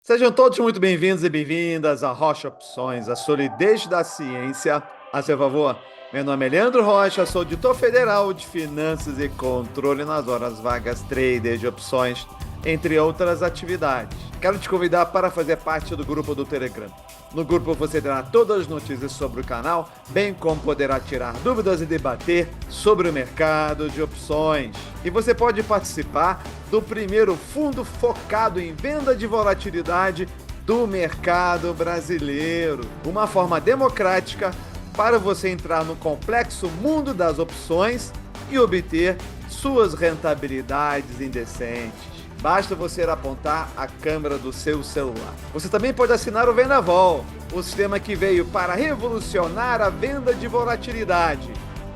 Sejam todos muito bem-vindos e bem-vindas a Rocha Opções, a solidez da ciência a seu favor. Meu nome é Leandro Rocha, sou auditor federal de Finanças e Controle nas horas vagas, trader de opções, entre outras atividades. Quero te convidar para fazer parte do grupo do Telegram. No grupo você terá todas as notícias sobre o canal, bem como poderá tirar dúvidas e debater sobre o mercado de opções. E você pode participar do primeiro fundo focado em venda de volatilidade do mercado brasileiro. Uma forma democrática para você entrar no complexo mundo das opções e obter suas rentabilidades indecentes. Basta você apontar a câmera do seu celular. Você também pode assinar o Vendavol, o sistema que veio para revolucionar a venda de volatilidade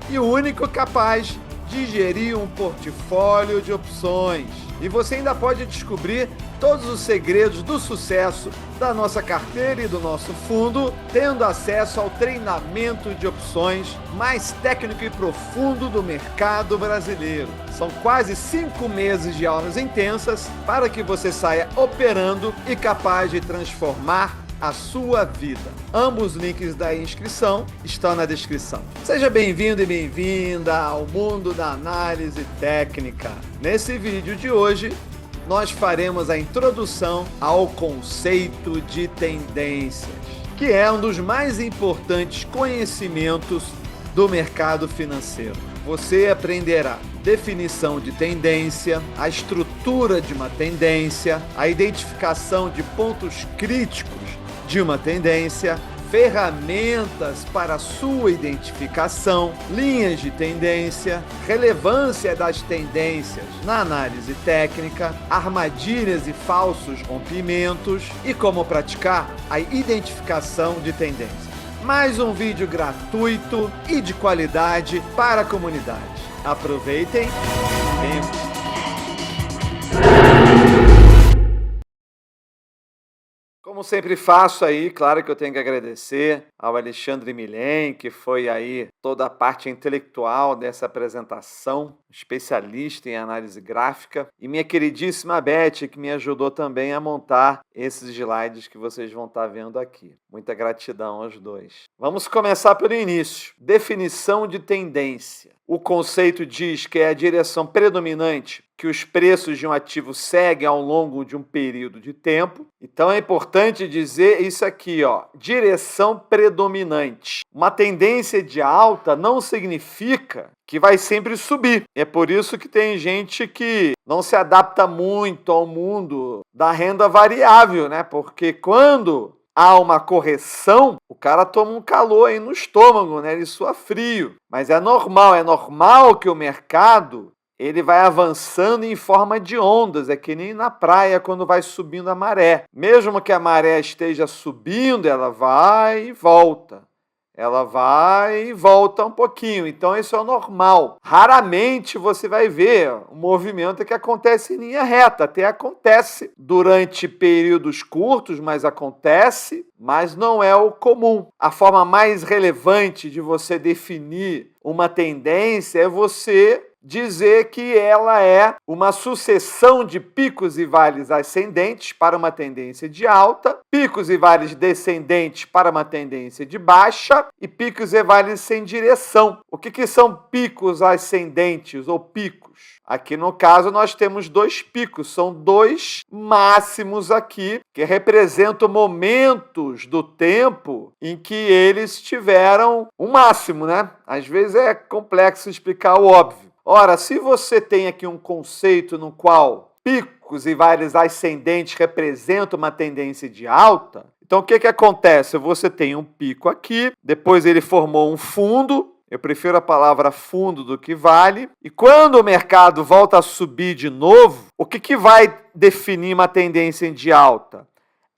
e o único capaz de gerir um portfólio de opções. E você ainda pode descobrir todos os segredos do sucesso da nossa carteira e do nosso fundo, tendo acesso ao treinamento de opções mais técnico e profundo do mercado brasileiro. São quase 5 meses de aulas intensas para que você saia operando e capaz de transformar a sua vida. Ambos os links da inscrição estão na descrição. Seja bem-vindo e bem-vinda ao mundo da análise técnica. Nesse vídeo de hoje, nós faremos a introdução ao conceito de tendências, que é um dos mais importantes conhecimentos do mercado financeiro. Você aprenderá definição de tendência, a estrutura de uma tendência, a identificação de pontos críticos de uma tendência, ferramentas para sua identificação, linhas de tendência, relevância das tendências na análise técnica, armadilhas e falsos rompimentos e como praticar a identificação de tendências. Mais um vídeo gratuito e de qualidade para a comunidade. Aproveitem e venham. Como sempre faço aí, claro que eu tenho que agradecer ao Alexandre Milhem, que foi aí toda a parte intelectual dessa apresentação, especialista em análise gráfica, e minha queridíssima Beth, que me ajudou também a montar esses slides que vocês vão estar vendo aqui. Muita gratidão aos dois. Vamos começar pelo início. Definição de tendência. O conceito diz que é a direção predominante que os preços de um ativo seguem ao longo de um período de tempo. Então é importante dizer isso aqui, ó, direção predominante. Uma tendência de alta não significa que vai sempre subir. É por isso que tem gente que não se adapta muito ao mundo da renda variável, né? Porque quando há uma correção, o cara toma um calor aí no estômago, né? Ele sua frio. Mas é normal que o mercado ele vai avançando em forma de ondas, é que nem na praia quando vai subindo a maré. Mesmo que a maré esteja subindo, ela vai e volta. Ela vai e volta um pouquinho. Então, isso é o normal. Raramente você vai ver um movimento que acontece em linha reta. Até acontece durante períodos curtos, mas acontece, mas não é o comum. A forma mais relevante de você definir uma tendência é você dizer que ela é uma sucessão de picos e vales ascendentes para uma tendência de alta, picos e vales descendentes para uma tendência de baixa e picos e vales sem direção. O que são picos ascendentes ou picos? Aqui no caso nós temos dois picos, são dois máximos aqui que representam momentos do tempo em que eles tiveram um máximo, né? Às vezes é complexo explicar o óbvio. Ora, se você tem aqui um conceito no qual picos e vales ascendentes representam uma tendência de alta, então o que acontece? Você tem um pico aqui, depois ele formou um fundo, eu prefiro a palavra fundo do que vale, e quando o mercado volta a subir de novo, o que vai definir uma tendência de alta?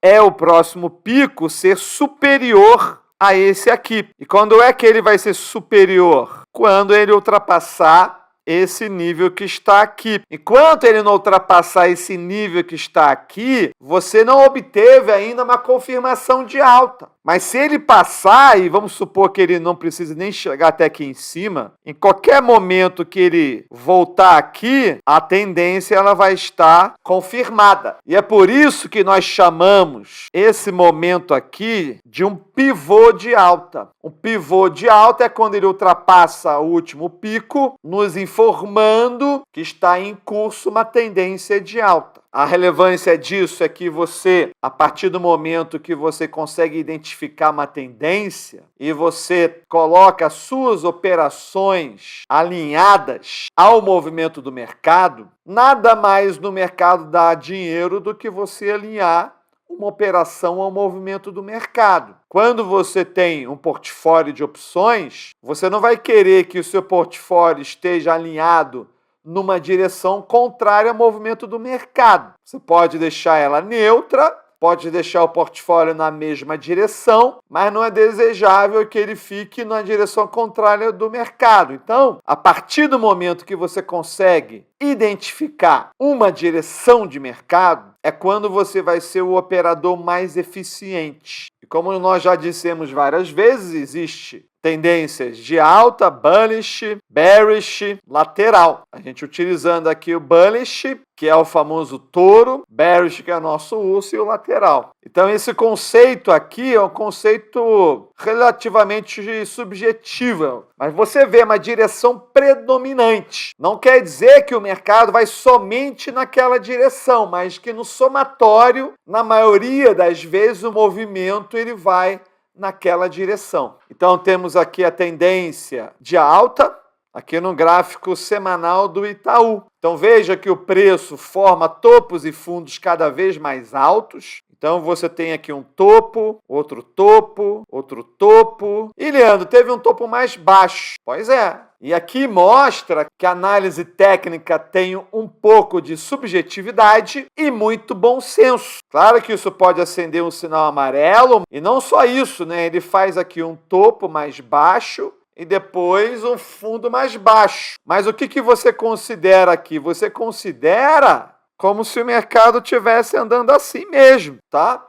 É o próximo pico ser superior a esse aqui. E quando é que ele vai ser superior? Quando ele ultrapassar esse nível que está aqui. Enquanto ele não ultrapassar esse nível que está aqui, você não obteve ainda uma confirmação de alta. Mas se ele passar, e vamos supor que ele não precise nem chegar até aqui em cima, em qualquer momento que ele voltar aqui, a tendência ela vai estar confirmada. E é por isso que nós chamamos esse momento aqui de um pivô de alta. Um pivô de alta é quando ele ultrapassa o último pico, nos informando que está em curso uma tendência de alta. A relevância disso é que você, a partir do momento que você consegue identificar uma tendência e você coloca as suas operações alinhadas ao movimento do mercado, nada mais no mercado dá dinheiro do que você alinhar uma operação ao movimento do mercado. Quando você tem um portfólio de opções, você não vai querer que o seu portfólio esteja alinhado numa direção contrária ao movimento do mercado. Você pode deixar ela neutra, pode deixar o portfólio na mesma direção, mas não é desejável que ele fique na direção contrária do mercado. Então, a partir do momento que você consegue identificar uma direção de mercado, é quando você vai ser o operador mais eficiente. E como nós já dissemos várias vezes, existe tendências de alta, bullish, bearish, lateral. A gente utilizando aqui o bullish, que é o famoso touro, bearish, que é o nosso urso, e o lateral. Então, esse conceito aqui é um conceito relativamente subjetivo, mas você vê uma direção predominante. Não quer dizer que o mercado vai somente naquela direção, mas que no somatório, na maioria das vezes, o movimento ele vai naquela direção. Então, temos aqui a tendência de alta, aqui no gráfico semanal do Itaú. Então, veja que o preço forma topos e fundos cada vez mais altos. Então, você tem aqui um topo, outro topo, outro topo. E, Leandro, teve um topo mais baixo. Pois é. E aqui mostra que a análise técnica tem um pouco de subjetividade e muito bom senso. Claro que isso pode acender um sinal amarelo. E não só isso, né? Ele faz aqui um topo mais baixo e depois um fundo mais baixo. Mas o que você considera aqui? Você considera como se o mercado estivesse andando assim mesmo, tá?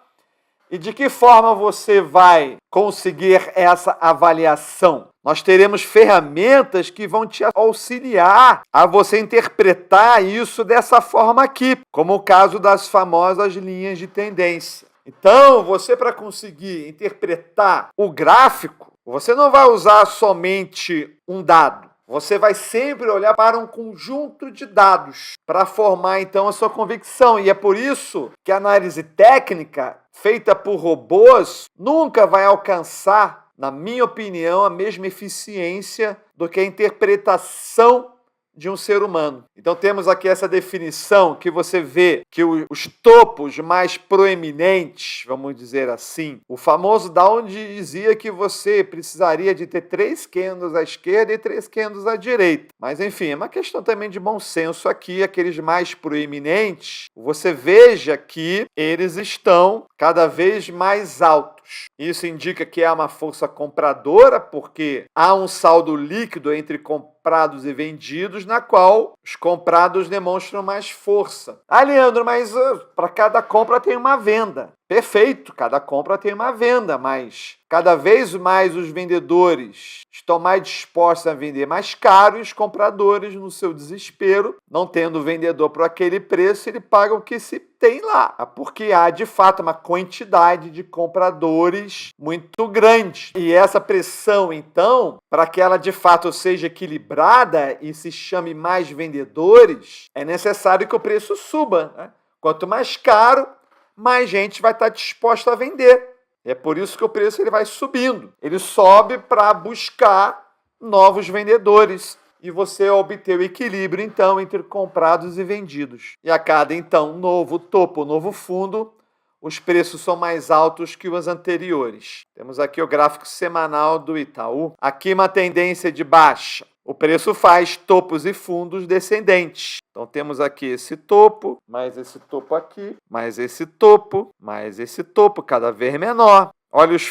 E de que forma você vai conseguir essa avaliação? Nós teremos ferramentas que vão te auxiliar a você interpretar isso dessa forma aqui, como o caso das famosas linhas de tendência. Então, você para conseguir interpretar o gráfico, você não vai usar somente um dado. Você vai sempre olhar para um conjunto de dados para formar, então, a sua convicção. E é por isso que a análise técnica feita por robôs nunca vai alcançar, na minha opinião, a mesma eficiência do que a interpretação de um ser humano. Então temos aqui essa definição que você vê que os topos mais proeminentes, vamos dizer assim, o famoso Dow dizia que você precisaria de ter 3 candles à esquerda e 3 candles à direita. Mas enfim, é uma questão também de bom senso aqui, aqueles mais proeminentes, você veja que eles estão cada vez mais altos. Isso indica que há uma força compradora, porque há um saldo líquido entre comprados e vendidos, na qual os comprados demonstram mais força. Ah, Leandro, mas para cada compra tem uma venda. Perfeito, cada compra tem uma venda, mas cada vez mais os vendedores estão mais dispostos a vender mais caro e os compradores, no seu desespero, não tendo vendedor por aquele preço, ele paga o que se tem lá, porque há de fato uma quantidade de compradores muito grande. E essa pressão, então, para que ela de fato seja equilibrada e se chame mais vendedores, é necessário que o preço suba, né? Quanto mais caro, mais gente vai estar disposta a vender. É por isso que o preço ele vai subindo. Ele sobe para buscar novos vendedores e você obter o equilíbrio, então, entre comprados e vendidos. E a cada, então, novo topo, novo fundo, os preços são mais altos que os anteriores. Temos aqui o gráfico semanal do Itaú. Aqui uma tendência de baixa. O preço faz topos e fundos descendentes. Então, temos aqui esse topo, mais esse topo aqui, mais esse topo, mais esse topo, cada vez menor. Olha os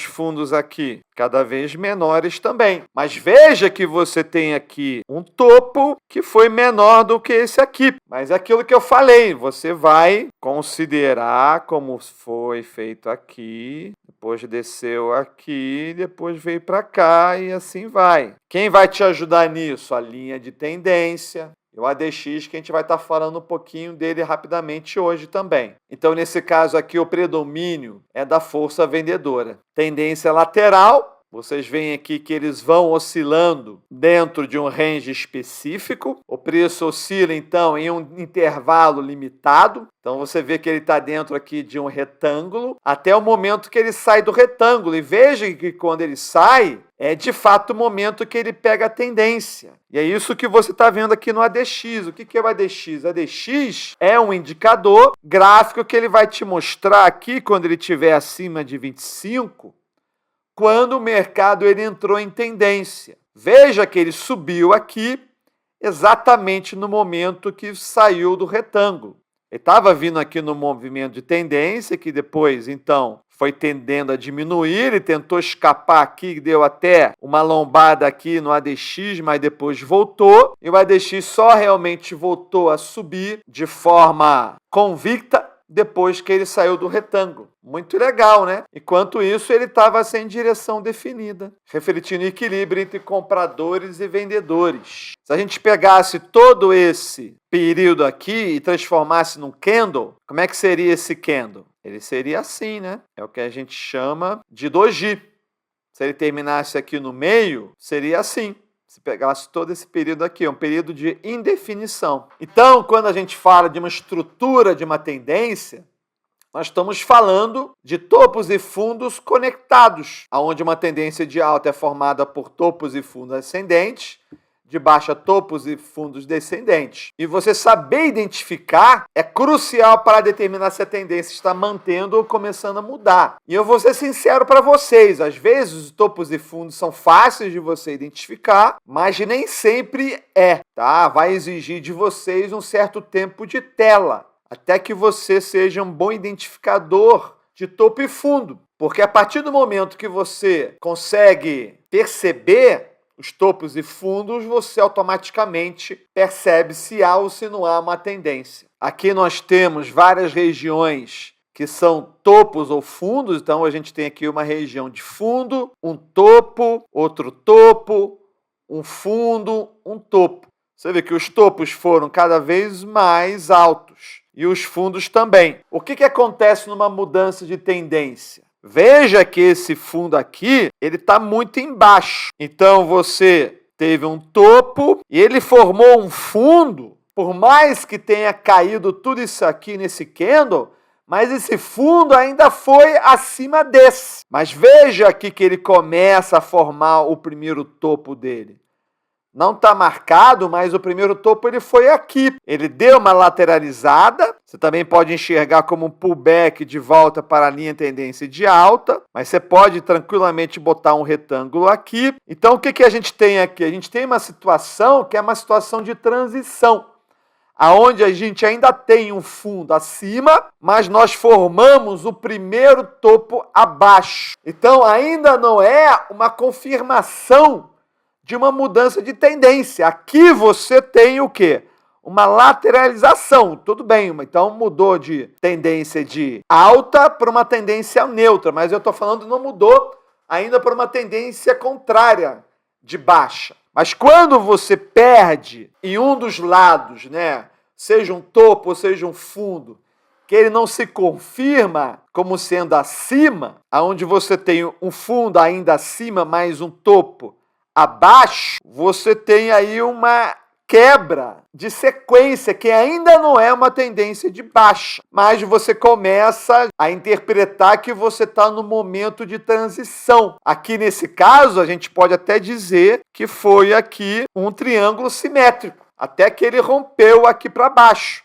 fundos aqui, cada vez menores também. Mas veja que você tem aqui um topo que foi menor do que esse aqui. Mas é aquilo que eu falei, você vai considerar como foi feito aqui, depois desceu aqui, depois veio para cá e assim vai. Quem vai te ajudar nisso? A linha de tendência e o ADX, que a gente vai estar falando um pouquinho dele rapidamente hoje também. Então, nesse caso aqui, o predomínio é da força vendedora. Tendência lateral. Vocês veem aqui que eles vão oscilando dentro de um range específico. O preço oscila, então, em um intervalo limitado. Então, você vê que ele está dentro aqui de um retângulo até o momento que ele sai do retângulo. E veja que quando ele sai, é de fato o momento que ele pega a tendência. E é isso que você está vendo aqui no ADX. O que é o ADX? O ADX é um indicador gráfico que ele vai te mostrar aqui, quando ele estiver acima de 25, quando o mercado ele entrou em tendência. Veja que ele subiu aqui exatamente no momento que saiu do retângulo. Ele estava vindo aqui no movimento de tendência, que depois, então, foi tendendo a diminuir. Ele tentou escapar aqui, deu até uma lombada aqui no ADX, mas depois voltou. E o ADX só realmente voltou a subir de forma convicta depois que ele saiu do retângulo. Muito legal, né? Enquanto isso, ele estava sem direção definida, refletindo o equilíbrio entre compradores e vendedores. Se a gente pegasse todo esse período aqui e transformasse num candle, como é que seria esse candle? Ele seria assim, né? É o que a gente chama de doji. Se ele terminasse aqui no meio, seria assim. Se pegasse todo esse período aqui, é um período de indefinição. Então, quando a gente fala de uma estrutura, de uma tendência, nós estamos falando de topos e fundos conectados, onde uma tendência de alta é formada por topos e fundos ascendentes, de baixa topos e fundos descendentes. E você saber identificar é crucial para determinar se a tendência está mantendo ou começando a mudar. E eu vou ser sincero para vocês, às vezes os topos e fundos são fáceis de você identificar, mas nem sempre é, tá? Vai exigir de vocês um certo tempo de tela, até que você seja um bom identificador de topo e fundo. Porque a partir do momento que você consegue perceber os topos e fundos, você automaticamente percebe se há ou se não há uma tendência. Aqui nós temos várias regiões que são topos ou fundos, então a gente tem aqui uma região de fundo, um topo, outro topo, um fundo, um topo. Você vê que os topos foram cada vez mais altos e os fundos também. O que acontece numa mudança de tendência? Veja que esse fundo aqui, ele está muito embaixo. Então, você teve um topo e ele formou um fundo. Por mais que tenha caído tudo isso aqui nesse candle, mas esse fundo ainda foi acima desse. Mas veja aqui que ele começa a formar o primeiro topo dele. Não está marcado, mas o primeiro topo ele foi aqui. Ele deu uma lateralizada. Você também pode enxergar como um pullback de volta para a linha tendência de alta. Mas você pode tranquilamente botar um retângulo aqui. Então, o que a gente tem aqui? A gente tem uma situação que é uma situação de transição, aonde a gente ainda tem um fundo acima, mas nós formamos o primeiro topo abaixo. Então, ainda não é uma confirmação de uma mudança de tendência. Aqui você tem o quê? Uma lateralização. Tudo bem, então mudou de tendência de alta para uma tendência neutra, mas eu estou falando não mudou ainda para uma tendência contrária, de baixa. Mas quando você perde em um dos lados, né, seja um topo ou seja um fundo, que ele não se confirma como sendo acima, aonde você tem um fundo ainda acima, mais um topo abaixo, você tem aí uma quebra de sequência, que ainda não é uma tendência de baixa, mas você começa a interpretar que você está no momento de transição. Aqui nesse caso, a gente pode até dizer que foi aqui um triângulo simétrico, até que ele rompeu aqui para baixo.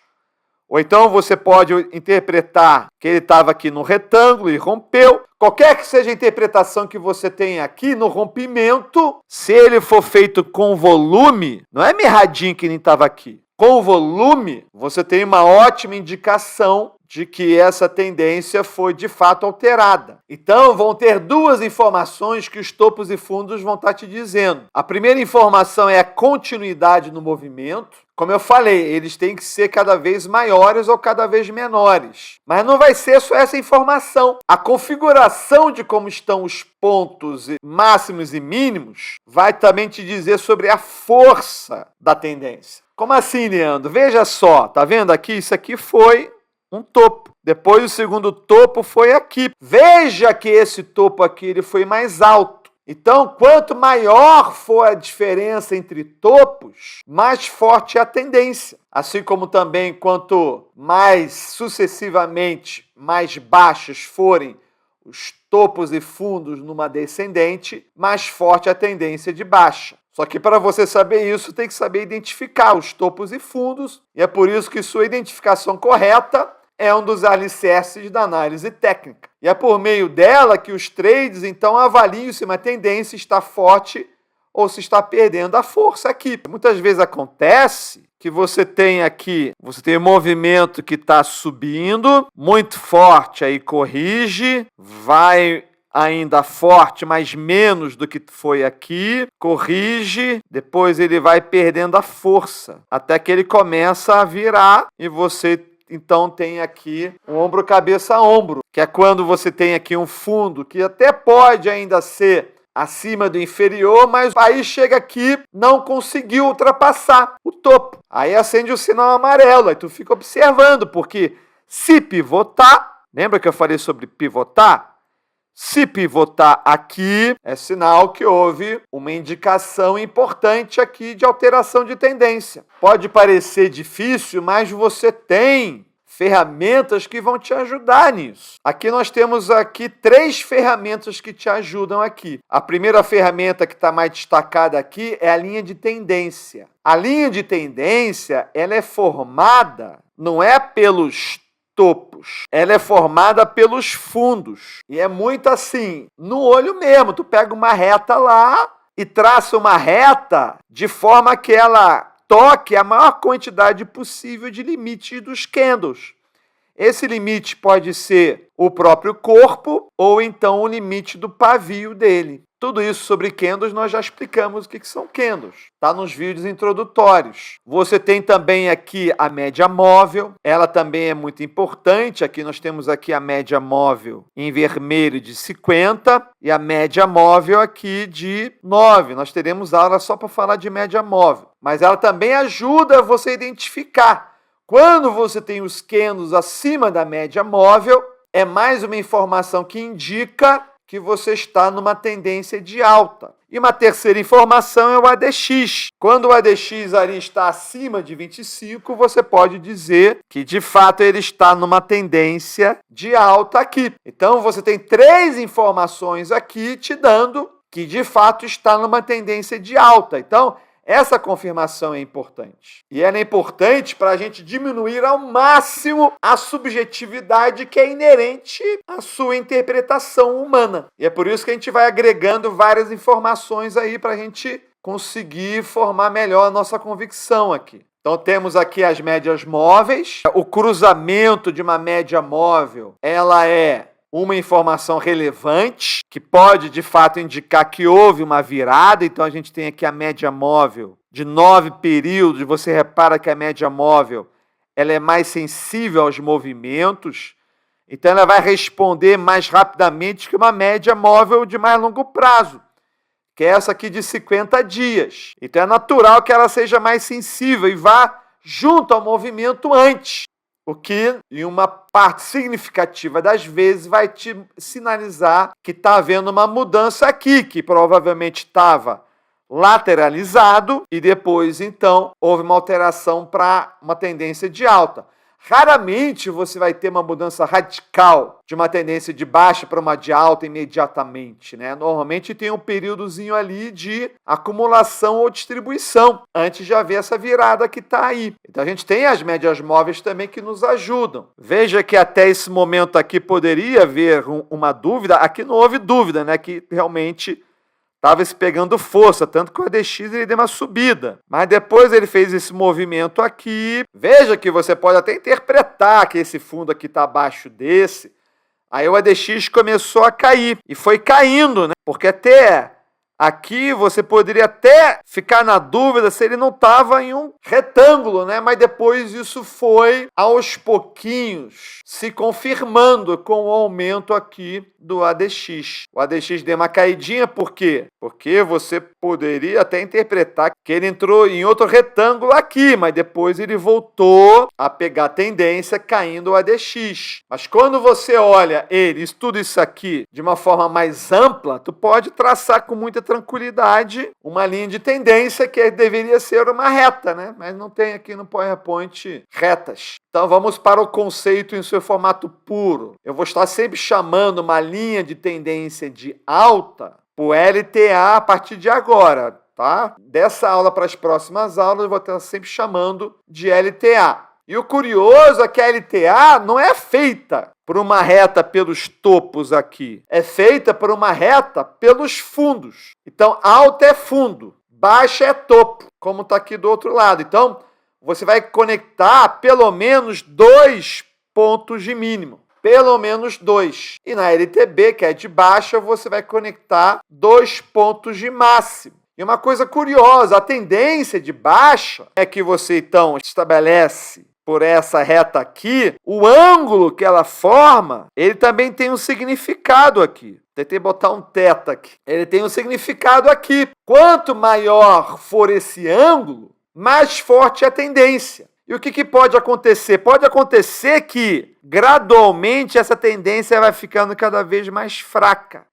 Ou então você pode interpretar que ele estava aqui no retângulo e rompeu. Qualquer que seja a interpretação que você tenha aqui no rompimento, se ele for feito com volume, não é mirradinho que nem estava aqui. Com volume, você tem uma ótima indicação de que essa tendência foi de fato alterada. Então, vão ter duas informações que os topos e fundos vão estar te dizendo. A primeira informação é a continuidade no movimento. Como eu falei, eles têm que ser cada vez maiores ou cada vez menores. Mas não vai ser só essa informação. A configuração de como estão os pontos máximos e mínimos vai também te dizer sobre a força da tendência. Como assim, Leandro? Veja só, tá vendo aqui? Isso aqui foi um topo. Depois o segundo topo foi aqui. Veja que esse topo aqui ele foi mais alto. Então, quanto maior for a diferença entre topos, mais forte é a tendência. Assim como também, quanto mais sucessivamente mais baixos forem os topos e fundos numa descendente, mais forte a tendência de baixa. Só que para você saber isso, tem que saber identificar os topos e fundos, e é por isso que sua identificação correta é um dos alicerces da análise técnica. E é por meio dela que os trades, então, avaliam se uma tendência está forte ou se está perdendo a força aqui. Muitas vezes acontece que você tem um movimento que está subindo, muito forte, aí corrige, vai ainda forte, mas menos do que foi aqui, corrige, depois ele vai perdendo a força, até que ele começa a virar e você então tem aqui um ombro cabeça a ombro, que é quando você tem aqui um fundo que até pode ainda ser acima do inferior, mas aí chega aqui, não conseguiu ultrapassar o topo. Aí acende o sinal amarelo, aí tu fica observando, porque se pivotar, lembra que eu falei sobre pivotar? Se pivotar aqui, é sinal que houve uma indicação importante aqui de alteração de tendência. Pode parecer difícil, mas você tem ferramentas que vão te ajudar nisso. Aqui nós temos três ferramentas que te ajudam aqui. A primeira ferramenta que está mais destacada aqui é a linha de tendência. A linha de tendência, ela é formada, não é pelos topos, ela é formada pelos fundos. E é muito assim, no olho mesmo. Tu pega uma reta lá e traça uma reta de forma que ela toque a maior quantidade possível de limites dos candles. Esse limite pode ser o próprio corpo ou então o limite do pavio dele. Tudo isso sobre candles nós já explicamos o que são candles. Está nos vídeos introdutórios. Você tem também aqui a média móvel. Ela também é muito importante. Aqui nós temos aqui a média móvel em vermelho de 50 e a média móvel aqui de 9. Nós teremos aula só para falar de média móvel. Mas ela também ajuda você a identificar. Quando você tem os candles acima da média móvel, é mais uma informação que indica que você está numa tendência de alta. E uma terceira informação é o ADX. Quando o ADX ali está acima de 25, você pode dizer que, de fato, ele está numa tendência de alta aqui. Então, você tem três informações aqui te dando que, de fato, está numa tendência de alta. Então, essa confirmação é importante. E ela é importante para a gente diminuir ao máximo a subjetividade que é inerente à sua interpretação humana. E é por isso que a gente vai agregando várias informações aí para a gente conseguir formar melhor a nossa convicção aqui. Então temos aqui as médias móveis. O cruzamento de uma média móvel, ela é uma informação relevante, que pode, de fato, indicar que houve uma virada. Então, a gente tem aqui a média móvel de 9 períodos. Você repara que a média móvel ela é mais sensível aos movimentos. Então, ela vai responder mais rapidamente que uma média móvel de mais longo prazo, que é essa aqui de 50 dias. Então, é natural que ela seja mais sensível e vá junto ao movimento antes. O que, em uma parte significativa das vezes, vai te sinalizar que está havendo uma mudança aqui, que provavelmente estava lateralizado e depois, então, houve uma alteração para uma tendência de alta. Raramente você vai ter uma mudança radical de uma tendência de baixa para uma de alta imediatamente, né? Normalmente tem um períodozinho ali de acumulação ou distribuição antes de haver essa virada que está aí. Então a gente tem as médias móveis também que nos ajudam. Veja que até esse momento aqui poderia haver uma dúvida. Aqui não houve dúvida, né? Que realmente estava se pegando força, tanto que o ADX ele deu uma subida. Mas depois ele fez esse movimento aqui. Veja que você pode até interpretar que esse fundo aqui está abaixo desse. Aí o ADX começou a cair. E foi caindo, né? Porque até aqui você poderia até ficar na dúvida se ele não estava em um retângulo, né? Mas depois isso foi aos pouquinhos se confirmando com o aumento aqui do ADX. O ADX deu uma caidinha, por quê? Porque você poderia até interpretar que ele entrou em outro retângulo aqui, mas depois ele voltou a pegar tendência caindo o ADX. Mas quando você olha ele, estuda isso aqui de uma forma mais ampla, tu pode traçar com muita tranquilidade uma linha de tendência que deveria ser uma reta, né? Mas não tem aqui no PowerPoint retas. Então vamos para o conceito em seu formato puro. Eu vou estar sempre chamando uma linha de tendência de alta por LTA a partir de agora, tá? Dessa aula para as próximas aulas eu vou estar sempre chamando de LTA. E o curioso é que a LTA não é feita por uma reta pelos topos aqui, é feita por uma reta pelos fundos. Então, alta é fundo, baixa é topo, como está aqui do outro lado. Então, você vai conectar pelo menos 2 pontos de mínimo. Pelo menos 2. E na LTB, que é de baixa, você vai conectar 2 pontos de máximo. E uma coisa curiosa, a tendência de baixa é que você, então, estabelece por essa reta aqui, o ângulo que ela forma, ele também tem um significado aqui. Tentei botar um θ aqui. Ele tem um significado aqui. Quanto maior for esse ângulo, mais forte é a tendência. E o que pode acontecer? Pode acontecer que, gradualmente, essa tendência vai ficando cada vez mais fraca.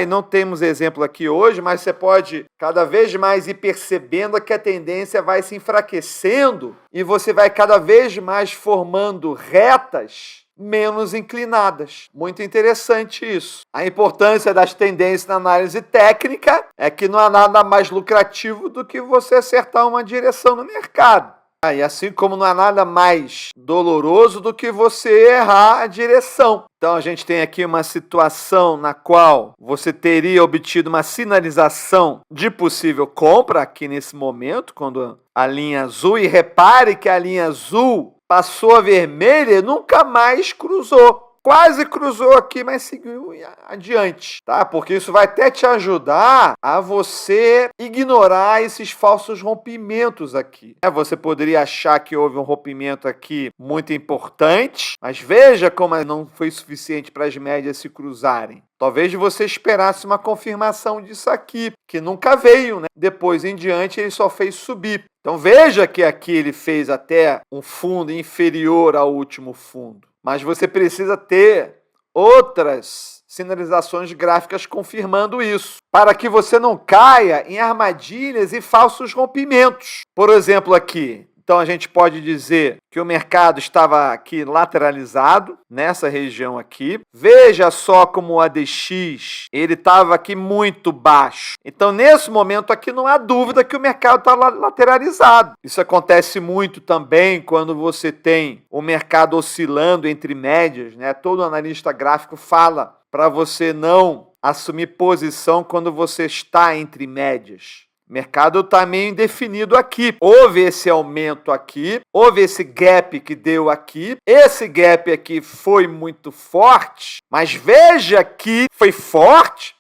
Não temos exemplo aqui hoje, mas você pode cada vez mais ir percebendo que a tendência vai se enfraquecendo e você vai cada vez mais formando retas menos inclinadas. Muito interessante isso. A importância das tendências na análise técnica é que não há nada mais lucrativo do que você acertar uma direção no mercado. E assim como não há nada mais doloroso do que você errar a direção. Então, a gente tem aqui uma situação na qual você teria obtido uma sinalização de possível compra aqui nesse momento, quando a linha azul, e repare que a linha azul passou a vermelha e nunca mais cruzou. Quase cruzou aqui, mas seguiu adiante, tá? Porque isso vai até te ajudar a você ignorar esses falsos rompimentos aqui. Você poderia achar que houve um rompimento aqui muito importante, mas veja como não foi suficiente para as médias se cruzarem. Talvez você esperasse uma confirmação disso aqui, que nunca veio, né? Depois em diante ele só fez subir. Então veja que aqui ele fez até um fundo inferior ao último fundo. Mas você precisa ter outras sinalizações gráficas confirmando isso, para que você não caia em armadilhas e falsos rompimentos. Por exemplo, aqui, então a gente pode dizer que o mercado estava aqui lateralizado, nessa região aqui. Veja só como o ADX, ele estava aqui muito baixo. Então, nesse momento aqui, não há dúvida que o mercado está lateralizado. Isso acontece muito também quando você tem o mercado oscilando entre médias, né? Todo analista gráfico fala para você não assumir posição quando você está entre médias. O mercado está meio indefinido aqui. Houve esse aumento aqui, houve esse gap que deu aqui. Esse gap aqui foi muito forte, mas veja que foi forte,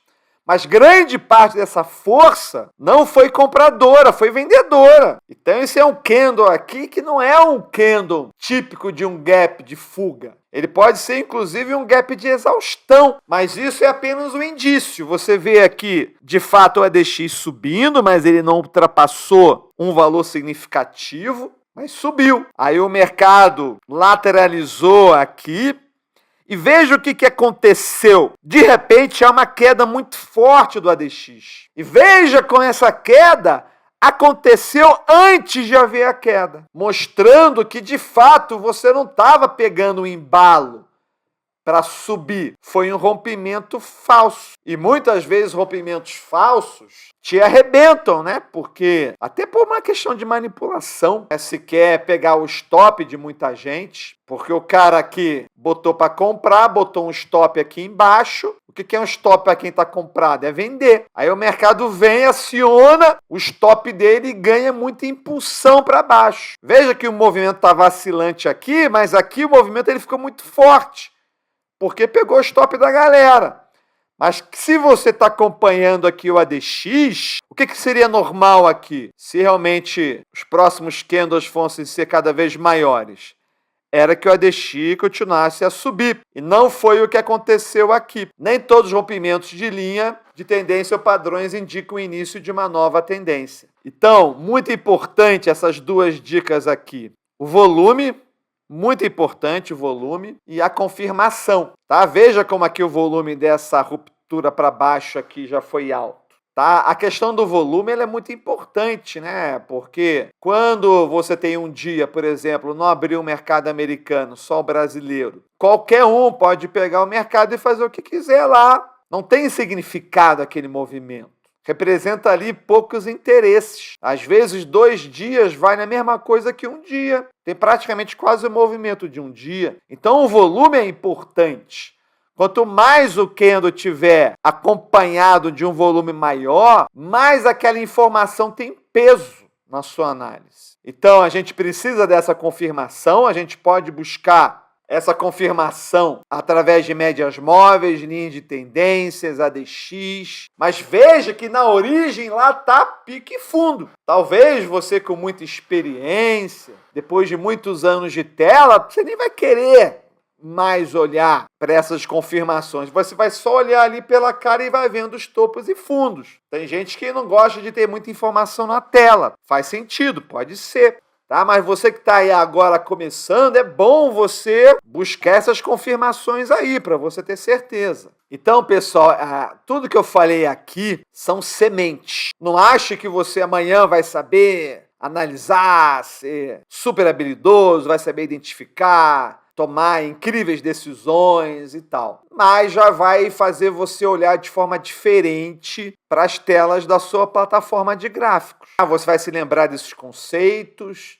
mas grande parte dessa força não foi compradora, foi vendedora. Então esse é um candle aqui que não é um candle típico de um gap de fuga. Ele pode ser, inclusive, um gap de exaustão, mas isso é apenas um indício. Você vê aqui, de fato, o ADX subindo, mas ele não ultrapassou um valor significativo, mas subiu. Aí o mercado lateralizou aqui, e veja o que aconteceu. De repente, há uma queda muito forte do ADX. E veja como essa queda aconteceu antes de haver a queda, mostrando que, de fato, você não estava pegando um embalo para subir. Foi um rompimento falso. E muitas vezes rompimentos falsos te arrebentam, né? Porque, até por uma questão de manipulação, se quer pegar o stop de muita gente, porque o cara aqui botou para comprar, botou um stop aqui embaixo, O que é um stop para quem está comprado? É vender. Aí o mercado vem, aciona o stop dele e ganha muita impulsão para baixo. Veja que o movimento está vacilante aqui, mas aqui o movimento ele ficou muito forte, porque pegou o stop da galera. Mas se você está acompanhando aqui o ADX, o que seria normal aqui? Se realmente os próximos candles fossem ser cada vez maiores, era que o ADX continuasse a subir. E não foi o que aconteceu aqui. Nem todos os rompimentos de linha de tendência ou padrões indicam o início de uma nova tendência. Então, muito importante essas duas dicas aqui. O volume, muito importante o volume, e a confirmação. Tá? Veja como aqui o volume dessa ruptura para baixo aqui já foi alto. Tá? A questão do volume ela é muito importante, né? Porque quando você tem um dia, por exemplo, não abriu o mercado americano, só o brasileiro, qualquer um pode pegar o mercado e fazer o que quiser lá. Não tem significado aquele movimento. Representa ali poucos interesses. Às vezes, 2 dias vai na mesma coisa que um dia. Tem praticamente quase o movimento de um dia. Então, o volume é importante. Quanto mais o candle tiver acompanhado de um volume maior, mais aquela informação tem peso na sua análise. Então, a gente precisa dessa confirmação, a gente pode buscar essa confirmação através de médias móveis, linhas de tendências, ADX. Mas veja que na origem lá está pique fundo. Talvez você com muita experiência, depois de muitos anos de tela, você nem vai querer mais olhar para essas confirmações. Você vai só olhar ali pela cara e vai vendo os topos e fundos. Tem gente que não gosta de ter muita informação na tela. Faz sentido, pode ser. Tá? Mas você que está aí agora começando, é bom você buscar essas confirmações aí, para você ter certeza. Então, pessoal, tudo que eu falei aqui são sementes. Não ache que você amanhã vai saber analisar, ser super habilidoso, vai saber identificar, tomar incríveis decisões e tal. Mas já vai fazer você olhar de forma diferente para as telas da sua plataforma de gráficos. Você vai se lembrar desses conceitos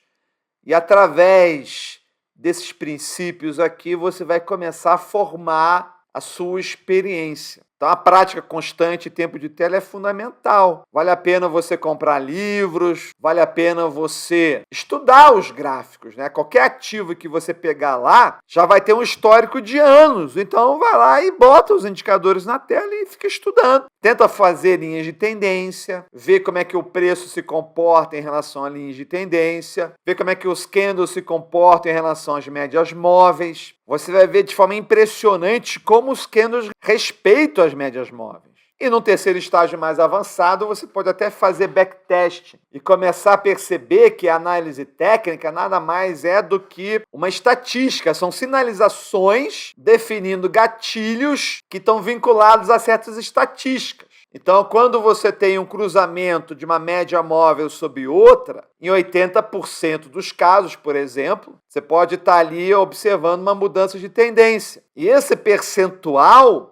e através desses princípios aqui você vai começar a formar a sua experiência. Então, a prática constante e tempo de tela é fundamental. Vale a pena você comprar livros, vale a pena você estudar os gráficos, né? Qualquer ativo que você pegar lá já vai ter um histórico de anos. Então, vai lá e bota os indicadores na tela e fica estudando. Tenta fazer linhas de tendência, ver como é que o preço se comporta em relação a linhas de tendência, ver como é que os candles se comportam em relação às médias móveis. Você vai ver de forma impressionante como os candles respeitam as médias móveis. E no terceiro estágio mais avançado, você pode até fazer backtest e começar a perceber que a análise técnica nada mais é do que uma estatística. São sinalizações definindo gatilhos que estão vinculados a certas estatísticas. Então, quando você tem um cruzamento de uma média móvel sobre outra, em 80% dos casos, por exemplo, você pode estar ali observando uma mudança de tendência. E esse percentual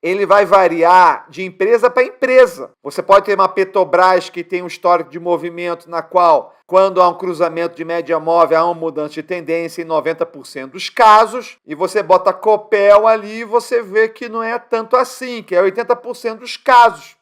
ele vai variar de empresa para empresa. Você pode ter uma Petrobras que tem um histórico de movimento na qual, quando há um cruzamento de média móvel, há uma mudança de tendência em 90% dos casos, e você bota Copel ali e você vê que não é tanto assim, que é 80% dos casos.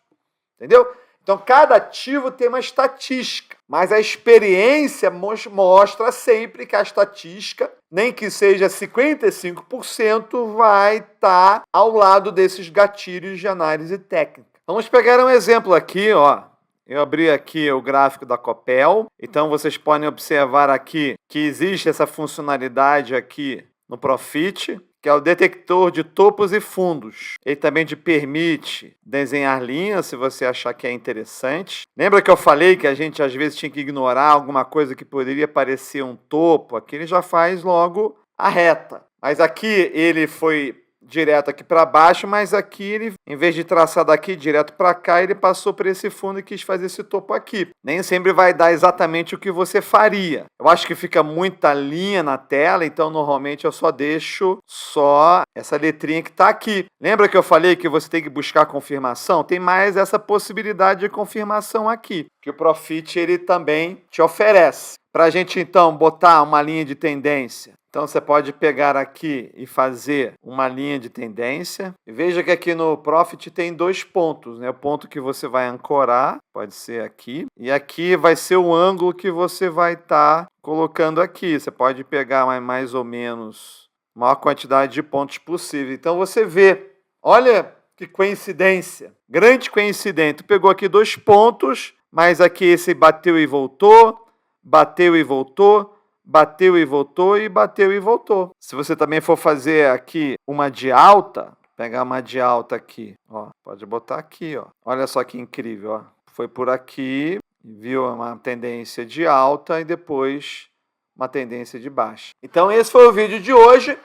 Entendeu? Então, cada ativo tem uma estatística, mas a experiência mostra sempre que a estatística, nem que seja 55%, vai estar ao lado desses gatilhos de análise técnica. Vamos pegar um exemplo aqui, ó. Eu abri aqui o gráfico da Copel, então vocês podem observar aqui que existe essa funcionalidade aqui no Profit, que é o detector de topos e fundos. Ele também te permite desenhar linhas, se você achar que é interessante. Lembra que eu falei que a gente às vezes tinha que ignorar alguma coisa que poderia parecer um topo? Aqui ele já faz logo a reta. Mas aqui ele foi direto aqui para baixo, mas aqui ele, em vez de traçar daqui direto para cá, ele passou por esse fundo e quis fazer esse topo aqui. Nem sempre vai dar exatamente o que você faria. Eu acho que fica muita linha na tela, então normalmente eu só deixo só essa letrinha que está aqui. Lembra que eu falei que você tem que buscar confirmação? Tem mais essa possibilidade de confirmação aqui, que o Profit ele também te oferece. Para a gente, então, botar uma linha de tendência, Então você pode pegar aqui e fazer uma linha de tendência. E veja que aqui no Profit tem 2 pontos, né? O ponto que você vai ancorar, pode ser aqui, e aqui vai ser o ângulo que você vai estar colocando aqui. Você pode pegar mais ou menos a maior quantidade de pontos possível. Então você vê, olha que coincidência, grande coincidência. Pegou aqui 2 pontos, mas aqui esse bateu e voltou, bateu e voltou, bateu e voltou e bateu e voltou. Se você também for fazer aqui uma de alta, pegar uma de alta aqui, ó, pode botar aqui, ó. Olha só que incrível, ó. Foi por aqui, viu uma tendência de alta e depois uma tendência de baixa. Então esse foi o vídeo de hoje.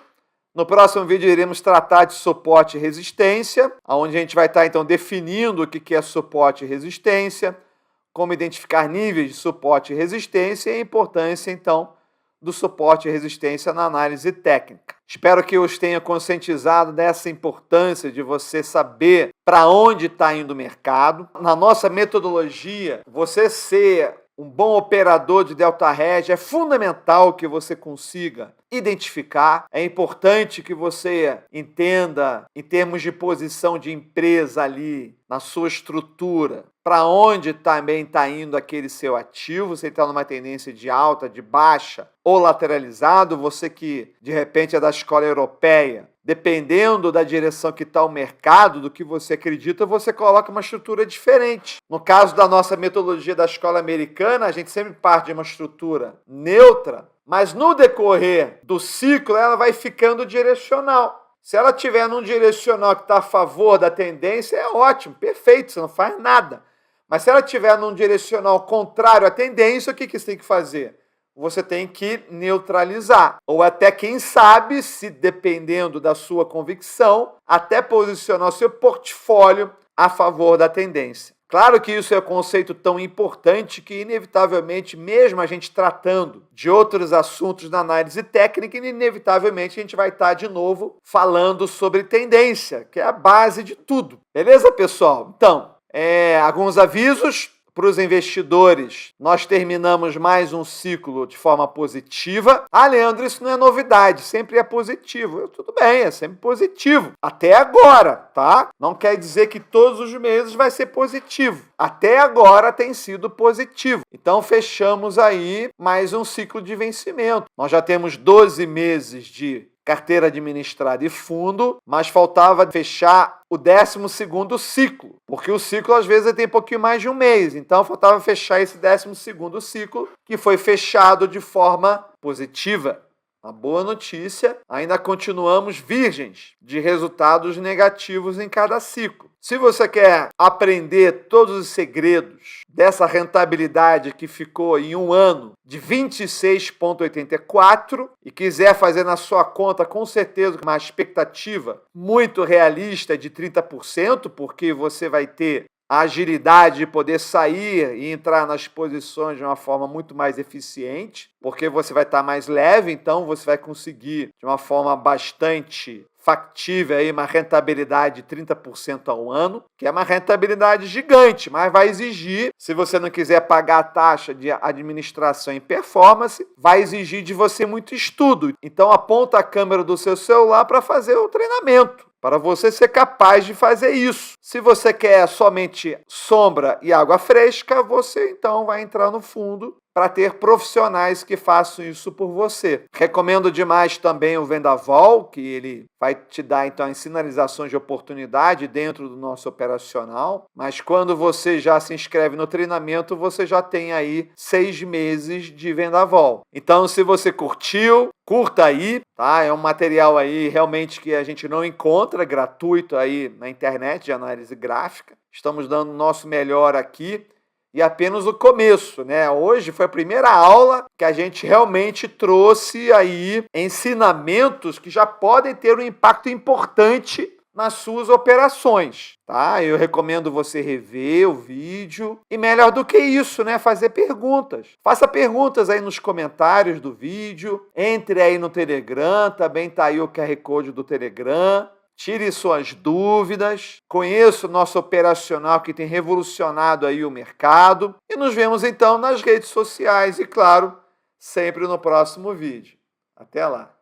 No próximo vídeo iremos tratar de suporte e resistência, onde a gente vai estar então definindo o que é suporte e resistência, como identificar níveis de suporte e resistência e a importância então do suporte e resistência na análise técnica. Espero que eu os tenha conscientizado dessa importância de você saber para onde está indo o mercado. Na nossa metodologia, você ser um bom operador de delta hedge é fundamental que você consiga identificar. É importante que você entenda, em termos de posição de empresa ali, na sua estrutura, para onde também está indo aquele seu ativo, se ele está numa tendência de alta, de baixa ou lateralizado, você que de repente é da escola europeia, dependendo da direção que está o mercado, do que você acredita, você coloca uma estrutura diferente. No caso da nossa metodologia da escola americana, a gente sempre parte de uma estrutura neutra, mas no decorrer do ciclo ela vai ficando direcional. Se ela estiver num direcional que está a favor da tendência, é ótimo, perfeito, você não faz nada. Mas se ela estiver num direcional contrário à tendência, o que você tem que fazer? Você tem que neutralizar. Ou até, quem sabe, se dependendo da sua convicção, até posicionar o seu portfólio a favor da tendência. Claro que isso é um conceito tão importante que, inevitavelmente, mesmo a gente tratando de outros assuntos na análise técnica, inevitavelmente a gente vai estar, de novo, falando sobre tendência, que é a base de tudo. Beleza, pessoal? Então, alguns avisos para os investidores. Nós terminamos mais um ciclo de forma positiva. Ah, Leandro, isso não é novidade, sempre é positivo. Tudo bem, é sempre positivo. Até agora, tá? Não quer dizer que todos os meses vai ser positivo. Até agora tem sido positivo. Então, fechamos aí mais um ciclo de vencimento. Nós já temos 12 meses de carteira administrada e fundo, mas faltava fechar o 12º ciclo, porque o ciclo às vezes tem um pouquinho mais de um mês, então faltava fechar esse 12º ciclo, que foi fechado de forma positiva. Uma boa notícia, ainda continuamos virgens de resultados negativos em cada ciclo. Se você quer aprender todos os segredos dessa rentabilidade que ficou em um ano de 26,84 e quiser fazer na sua conta, com certeza, uma expectativa muito realista de 30%, porque você vai ter a agilidade de poder sair e entrar nas posições de uma forma muito mais eficiente, porque você vai estar mais leve, então você vai conseguir, de uma forma bastante factível, aí, uma rentabilidade de 30% ao ano, que é uma rentabilidade gigante, mas vai exigir, se você não quiser pagar a taxa de administração e performance, vai exigir de você muito estudo. Então aponta a câmera do seu celular para fazer o treinamento, para você ser capaz de fazer isso. Se você quer somente sombra e água fresca, você então vai entrar no fundo para ter profissionais que façam isso por você. Recomendo demais também o Vendaval, que ele vai te dar então as sinalizações de oportunidade dentro do nosso operacional, mas quando você já se inscreve no treinamento, você já tem aí 6 meses de Vendaval. Então, se você curtiu, curta aí, tá? É um material aí realmente que a gente não encontra gratuito aí na internet de análise gráfica. Estamos dando o nosso melhor aqui. E apenas o começo, né? Hoje foi a primeira aula que a gente realmente trouxe aí ensinamentos que já podem ter um impacto importante nas suas operações, tá? Eu recomendo você rever o vídeo e, melhor do que isso, né? Fazer perguntas. Faça perguntas aí nos comentários do vídeo, entre aí no Telegram, também tá aí o QR Code do Telegram. Tire suas dúvidas, conheça o nosso operacional que tem revolucionado aí o mercado e nos vemos então nas redes sociais e, claro, sempre no próximo vídeo. Até lá!